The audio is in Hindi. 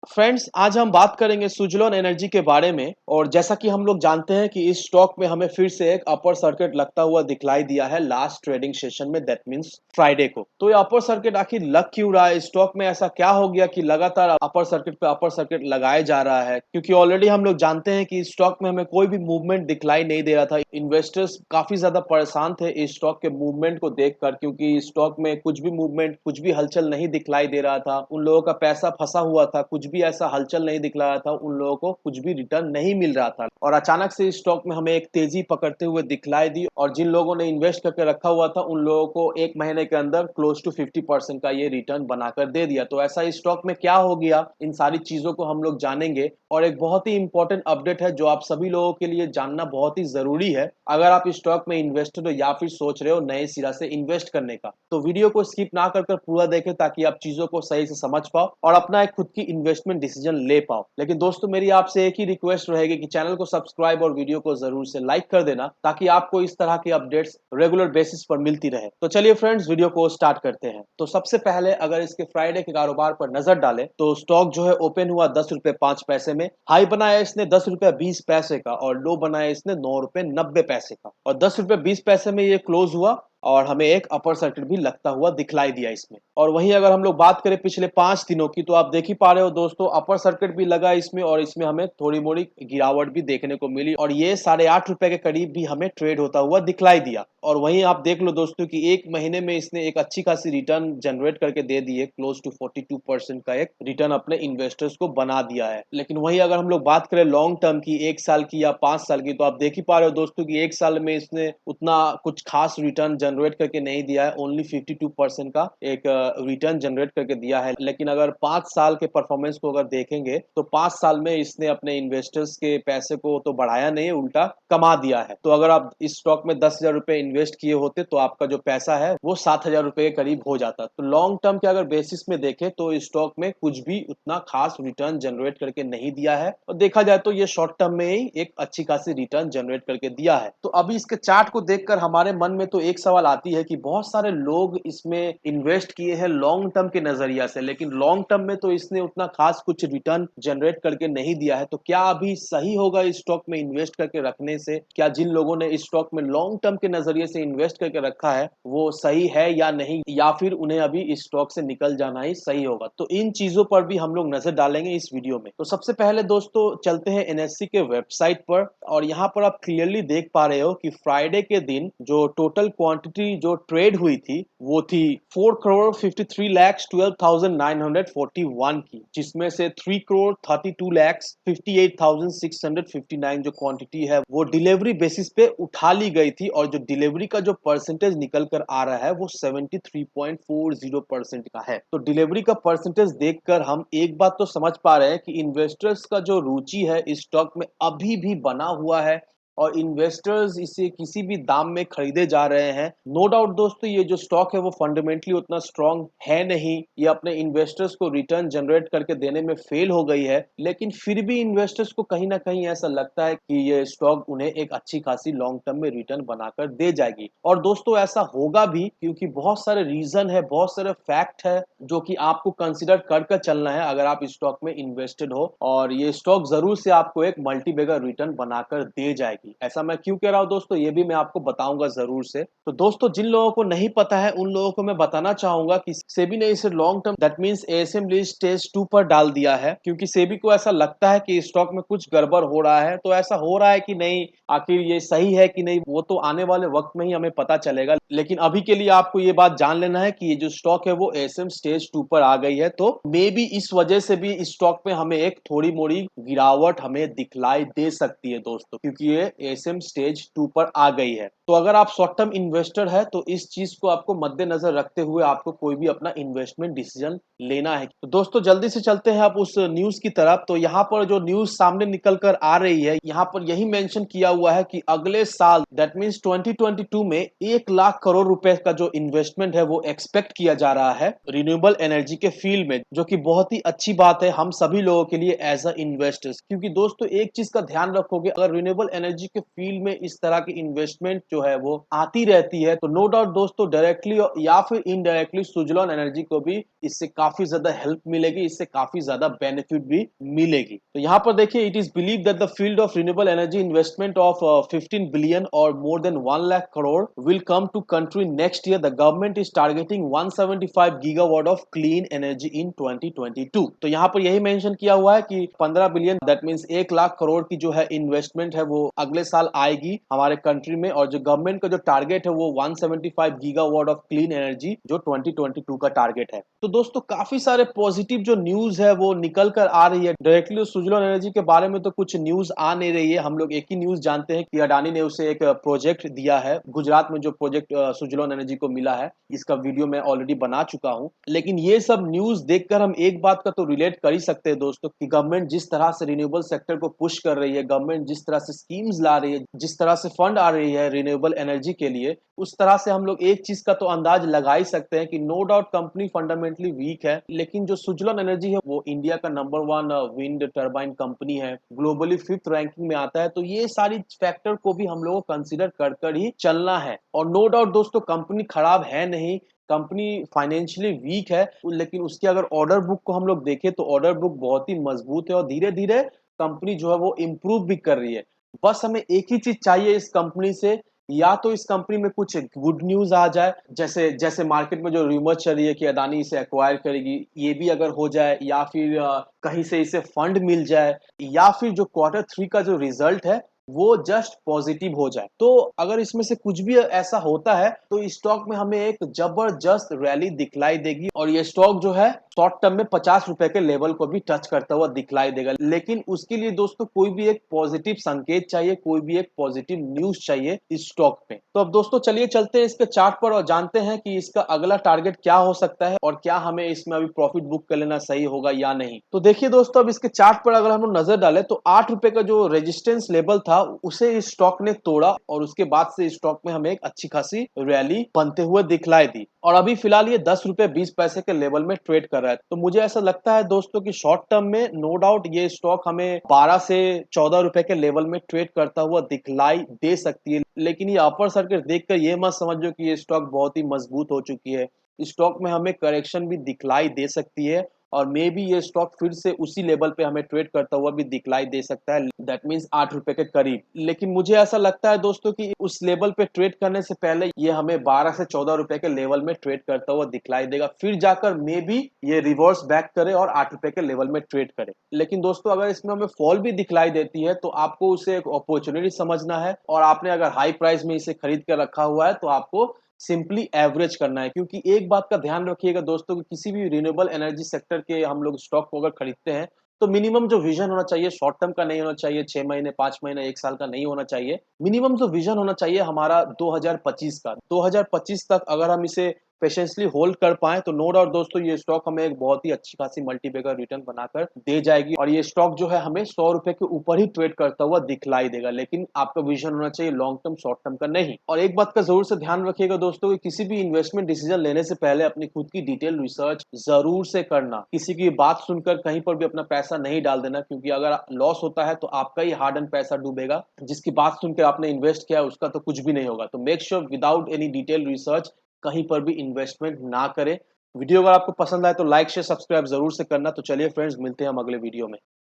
फ्रेंड्स, आज हम बात करेंगे सुज़लोन एनर्जी के बारे में। और जैसा कि हम लोग जानते हैं कि इस स्टॉक में हमें फिर से एक अपर सर्किट लगता हुआ दिखलाई दिया है लास्ट ट्रेडिंग सेशन में, दैट मींस फ्राइडे को। तो ये अपर सर्किट आखिर लग क्यों रहा है? स्टॉक में ऐसा क्या हो गया कि लगातार अपर सर्किट पे अपर सर्किट लगाया जा रहा है? क्योंकि ऑलरेडी हम लोग जानते हैं कि इस स्टॉक में हमें कोई भी मूवमेंट दिखलाई नहीं दे रहा था। इन्वेस्टर्स काफी ज्यादा परेशान थे इस स्टॉक के मूवमेंट को देखकर, क्योंकि स्टॉक में कुछ भी मूवमेंट, कुछ भी हलचल नहीं दिखलाई दे रहा था। उन लोगों का पैसा फंसा हुआ था, कुछ भी ऐसा हलचल नहीं दिख रहा था, उन लोगों को कुछ भी रिटर्न नहीं मिल रहा था। और अचानक से इस स्टॉक में हमें एक तेजी पकड़ते हुए दिखलाई दी, और जिन लोगों ने इन्वेस्ट करके रखा हुआ था उन लोगों को एक महीने के अंदर क्लोज टू 50% का ये रिटर्न बनाकर दे दिया। तो ऐसा इस स्टॉक में क्या हो गया, इन सारी चीजों को हम लोग जानेंगे। और एक बहुत ही इंपॉर्टेंट अपडेट है जो आप सभी लोगों के लिए जानना बहुत ही जरूरी है, अगर आप इस स्टॉक में इन्वेस्टेड हो या फिर सोच रहे हो नए सिरा से इन्वेस्ट करने का। तो वीडियो को स्किप ना कर पूरा देखें ताकि आप चीजों को सही से समझ पाओ और अपना एक खुद की इन्वेस्टमेंट डिसीजन ले पाओ। लेकिन दोस्तों, मेरी आपसे एक ही रिक्वेस्ट रहेगी कि चैनल को सब्सक्राइब और वीडियो को जरूर से लाइक कर देना, ताकि आपको इस तरह की अपडेट्स रेगुलर बेसिस पर मिलती रहे। तो चलिए फ्रेंड्स, वीडियो को स्टार्ट करते हैं। तो सबसे पहले अगर इसके फ्राइडे के कारोबार पर नजर डालें तो स्टॉक जो है ओपन हुआ 10 रुपए 5 पैसे में। हाई बनाया इसने 10 रुपए 20 पैसे का, और लो बनाया इसने 9 रुपए 90 पैसे का, और 10 रुपए 20 पैसे में ये क्लोज हुआ। और हमें एक अपर सर्किट भी लगता हुआ दिखलाई दिया इसमें। और वहीं अगर हम लोग बात करें पिछले 5 दिनों की, तो आप देख ही पा रहे हो दोस्तों, अपर सर्किट भी लगा इसमें, और इसमें हमें थोड़ी मोड़ी गिरावट भी देखने को मिली, और ये 8.5 रुपए के करीब भी हमें ट्रेड होता हुआ दिखलाई दिया। और वहीं आप देख लो दोस्तों कि एक महीने में इसने एक अच्छी खासी रिटर्न जनरेट करके दे दी है, क्लोज टू 42% का एक रिटर्न अपने इन्वेस्टर्स को बना दिया है। लेकिन वहीं अगर हम लोग बात करें लॉन्ग टर्म की, 1 साल की या 5 साल की, तो आप देख ही पा रहे हो दोस्तों कि 1 साल में इसने उतना कुछ खास रिटर्न जनरेट करके नहीं दिया है, ओनली 52% का एक रिटर्न जनरेट करके दिया है। लेकिन अगर 5 साल के परफॉर्मेंस को अगर देखेंगे तो 5 साल में इसने अपने इन्वेस्टर्स के पैसे को तो बढ़ाया नहीं, उल्टा कमा दिया है। तो अगर आप इस स्टॉक में 10,000 रुपए इन्वेस्ट किए होते तो आपका जो पैसा है वो 7,000 रुपए के करीब हो जाता। तो लॉन्ग टर्म के अगर बेसिस में देखें तो इस स्टॉक में कुछ भी उतना खास रिटर्न जनरेट करके नहीं दिया है, और देखा जाए तो ये शॉर्ट टर्म में ही एक अच्छी खासी रिटर्न जनरेट करके दिया है। तो अभी इसके चार्ट को देखकर हमारे मन में तो एक सवाल आती है कि बहुत सारे लोग इसमें इन्वेस्ट किए हैं लॉन्ग टर्म के नजरिया से, लेकिन लॉन्ग टर्म में तो इसने उतना खास कुछ रिटर्न जनरेट करके नहीं दिया है। तो क्या अभी सही होगा इस स्टॉक में इन्वेस्ट करके रखने से? क्या जिन लोगों ने इस स्टॉक में लॉन्ग टर्म के नजरिए से इन्वेस्ट करके रखा है वो सही है या नहीं, या फिर उन्हें अभी इस स्टॉक से निकल जाना ही सही होगा? तो इन चीजों पर भी हम लोग नजर डालेंगे इस वीडियो में। तो सबसे पहले दोस्तों चलते हैं एनएससी के वेबसाइट पर, और यहाँ पर आप क्लियरली देख पा रहे हो कि फ्राइडे के दिन जो टोटल क्वांटिटी जो ट्रेड हुई थी वो थी 4,53,12,941 की, जिसमें से 3,32,58,659 जो क्वांटिटी है वो डिलीवरी बेसिस पे उठा ली गई थी। और जो डिलीवरी का जो परसेंटेज निकल कर आ रहा है वो 73.40% का है। तो डिलीवरी का परसेंटेज देखकर हम एक बात तो समझ पा रहे हैं कि इन्वेस्टर्स का जो रुचि है इस स्टॉक में अभी भी बना हुआ है, और इन्वेस्टर्स इसे किसी भी दाम में खरीदे जा रहे हैं। नो डाउट दोस्तों, ये जो स्टॉक है वो फंडामेंटली उतना स्ट्रांग है नहीं, ये अपने इन्वेस्टर्स को रिटर्न जनरेट करके देने में फेल हो गई है, लेकिन फिर भी इन्वेस्टर्स को कहीं ना कहीं ऐसा लगता है कि ये स्टॉक उन्हें एक अच्छी खासी लॉन्ग टर्म में रिटर्न बनाकर दे जाएगी। और दोस्तों ऐसा होगा भी, क्योंकि बहुत सारे रीजन है, बहुत सारे फैक्ट है जो कि आपको कंसिडर कर चलना है अगर आप इस स्टॉक में इन्वेस्टेड हो, और ये स्टॉक जरूर से आपको एक मल्टी बैगर रिटर्न बनाकर दे जाएगी। ऐसा मैं क्यों कह रहा हूं दोस्तों, ये भी मैं आपको बताऊंगा जरूर से। तो दोस्तों जिन लोगों को नहीं पता है उन लोगों को मैं बताना चाहूंगा कि सेबी ने इसे long term, that means ASM list stage 2 पर डाल दिया है, क्योंकि सेबी को ऐसा लगता है कि स्टॉक में कुछ गड़बड़ हो रहा है। तो ऐसा हो रहा है कि नहीं, आखिर ये सही है कि नहीं, वो तो आने वाले वक्त में ही हमें पता चलेगा। लेकिन अभी के लिए आपको ये बात जान लेना है कि ये जो स्टॉक है वो एएसएम स्टेज 2 पर आ गई है। तो मे बी इस वजह से भी इस स्टॉक में हमें एक थोड़ी मोड़ी गिरावट हमें दिखलाई दे सकती है दोस्तों, क्योंकि ये एएसएम स्टेज 2 पर आ गई है। तो अगर आप शॉर्ट टर्म इन्वेस्टर है तो इस चीज को आपको मद्देनजर रखते हुए आपको कोई भी अपना इन्वेस्टमेंट डिसीजन लेना है। तो दोस्तों जल्दी से चलते हैं आप उस न्यूज की तरफ। तो यहाँ पर जो न्यूज सामने निकल कर आ रही है, यहाँ पर यही मेंशन किया हुआ है कि अगले साल दैट मींस 2022 में 1 लाख करोड़ रुपए का जो इन्वेस्टमेंट है वो एक्सपेक्ट किया जा रहा है रिन्यूएबल एनर्जी के फील्ड में, जो कि बहुत ही अच्छी बात है हम सभी लोगों के लिए एज अ इन्वेस्टर्स। क्योंकि दोस्तों एक चीज का ध्यान रखोगे, अगर रिन्यूएबल एनर्जी के फील्ड में इस तरह के इन्वेस्टमेंट जो है वो आती रहती है, तो नो डाउट दोस्तों डायरेक्टली या फिर इनडायरेक्टली सुजलॉन एनर्जी को भी इससे काफी ज्यादा हेल्प मिलेगी, इससे काफी ज्यादा बेनिफिट भी मिलेगी। तो यहाँ पर देखिए, it is believe that the field of renewable energy investment of 15 billion और more than 1 lakh crore will come to country next year. The government is targeting 175 gigawatt of clean energy in 2022। तो यहाँ पर यही मेंशन किया हुआ है कि 15 billion that means 1 lakh crore की जो है इन्वेस्टमेंट है वो अगले साल आएगी हमारे कंट्री में, और जो गवर्नमेंट का जो टारगेट है वो 175 गीगावाट ऑफ क्लीन एनर्जी जो 2022 का टारगेट है। तो दोस्तों काफी सारे पॉजिटिव जो न्यूज है वो निकल कर आ रही है। डायरेक्टली सुजलॉन एनर्जी के बारे में तो कुछ न्यूज आ नहीं रही है, हम लोग एक ही न्यूज जानते हैं कि अडानी ने उसे एक प्रोजेक्ट दिया है गुजरात में, जो प्रोजेक्ट सुजलॉन एनर्जी को मिला है, इसका वीडियो मैं ऑलरेडी बना चुका हूं। लेकिन ये सब न्यूज देखकर हम एक बात का तो रिलेट कर ही सकते हैं दोस्तों कि गवर्नमेंट जिस तरह से रिन्यूएबल सेक्टर को पुश कर रही है, गवर्नमेंट जिस तरह से स्कीम्स ला रही है, जिस तरह से फंड आ रही है रिन्यूएबल एनर्जी के लिए, उस तरह से हम लोग एक चीज का तो अंदाज लगा ही सकते हैं कि no doubt company fundamentally weak है, लेकिन जो सुजलॉन एनर्जी है वो इंडिया का नंबर 1 विंड टर्बाइन कंपनी है, ग्लोबली 5th रैंकिंग में आता है। तो ये सारी फैक्टर को भी हम लोगों को कंसिडर कर ही चलना है। और नो डाउट दोस्तों कंपनी खराब है नहीं, कंपनी फाइनेंशियली वीक है, लेकिन उसके अगर ऑर्डर बुक को हम लोग देखें तो ऑर्डर बुक बहुत ही मजबूत है और धीरे धीरे कंपनी जो है वो इम्प्रूव भी कर रही है। बस हमें एक ही चीज चाहिए इस कंपनी से, या तो इस कंपनी में कुछ गुड न्यूज आ जाए, जैसे जैसे मार्केट में जो रूमर चल रही है कि अदानी इसे एक्वायर करेगी, ये भी अगर हो जाए, या फिर कहीं से इसे फंड मिल जाए, या फिर जो Q3 का जो रिजल्ट है वो जस्ट पॉजिटिव हो जाए। तो अगर इसमें से कुछ भी ऐसा होता है तो स्टॉक में हमें एक जबरदस्त रैली दिखलाई देगी, और ये स्टॉक जो है शॉर्ट टर्म में 50 रुपए के लेवल को भी टच करता हुआ दिखलाई देगा। लेकिन उसके लिए दोस्तों कोई भी एक पॉजिटिव संकेत चाहिए, कोई भी एक पॉजिटिव न्यूज चाहिए इस स्टॉक पे। तो अब दोस्तों चलिए चलते हैं इसके चार्ट पर और जानते हैं कि इसका अगला टारगेट क्या हो सकता है और क्या हमें इसमें अभी प्रॉफिट बुक कर लेना सही होगा या नहीं। तो देखिए दोस्तों, अब इसके चार्ट पर अगर हम लोग नजर डालें तो 8 रुपए का जो रेजिस्टेंस लेवल था उसे इस स्टॉक ने तोड़ा, और उसके बाद से स्टॉक में हमें एक अच्छी खासी रैली बनते हुए दिखलाई दी, और अभी फिलहाल ये 10 रुपए 20 पैसे के लेवल में ट्रेड कर रहा है। तो मुझे ऐसा लगता है दोस्तों कि शॉर्ट टर्म में नो डाउट ये स्टॉक हमें 12 से 14 रुपए के लेवल में ट्रेड करता हुआ दिखलाई दे सकती है। लेकिन ये अपर सर्किट देखकर ये मत समझो कि ये स्टॉक बहुत ही मजबूत हो चुकी है। स्टॉक में हमें करेक्शन भी दिखलाई दे सकती है, और मे बी ये स्टॉक फिर से उसी लेवल पे हमें ट्रेड करता हुआ भी दिखलाई दे सकता है, दैट मींस 8 रुपए के करीब। लेकिन मुझे ऐसा लगता है दोस्तों कि उस लेवल पे ट्रेड करने से पहले ये हमें 12 से 14 रुपए के लेवल में ट्रेड करता हुआ दिखलाई देगा, फिर जाकर मे बी ये रिवर्स बैक करे और 8 रुपए के लेवल में ट्रेड करे। लेकिन दोस्तों अगर इसमें हमें फॉल भी दिखलाई देती है तो आपको उसे एक अपॉर्चुनिटी समझना है, और आपने अगर हाई प्राइस में इसे खरीद कर रखा हुआ है तो आपको सिंपली एवरेज करना है। क्योंकि एक बात का ध्यान रखिएगा दोस्तों कि किसी भी रिन्यूएबल एनर्जी सेक्टर के हम लोग स्टॉक को अगर खरीदते हैं तो मिनिमम जो विजन होना चाहिए शॉर्ट टर्म का नहीं होना चाहिए, 6 महीने 5 महीने 1 साल का नहीं होना चाहिए। मिनिमम जो विजन होना चाहिए हमारा 2025 का, 2025 तक अगर हम इसे पेशेंसली होल्ड कर पाए तो नो डाउट दोस्तों ये स्टॉक हमें एक बहुत ही अच्छी खासी मल्टीबैगर रिटर्न बनाकर दे जाएगी, और ये स्टॉक जो है हमें 100 रुपए के ऊपर ही ट्रेड करता हुआ दिखलाई देगा। लेकिन आपका विजन होना चाहिए लॉन्ग टर्म, शॉर्ट टर्म का नहीं। और एक बात का जरूर से ध्यान रखिएगा दोस्तों कि किसी भी इन्वेस्टमेंट डिसीजन लेने से पहले अपनी खुद की डिटेल रिसर्च जरूर से करना। किसी की बात सुनकर कहीं पर भी अपना पैसा नहीं डाल देना, क्योंकि अगर लॉस होता है तो आपका ही हार्ड एंड पैसा डूबेगा, जिसकी बात सुनकर आपने इन्वेस्ट किया उसका तो कुछ भी नहीं होगा। तो make sure without any detail research कहीं पर भी इन्वेस्टमेंट ना करें। वीडियो अगर आपको पसंद आए तो लाइक शेयर सब्सक्राइब जरूर से करना। तो चलिए फ्रेंड्स, मिलते हैं हम अगले वीडियो में।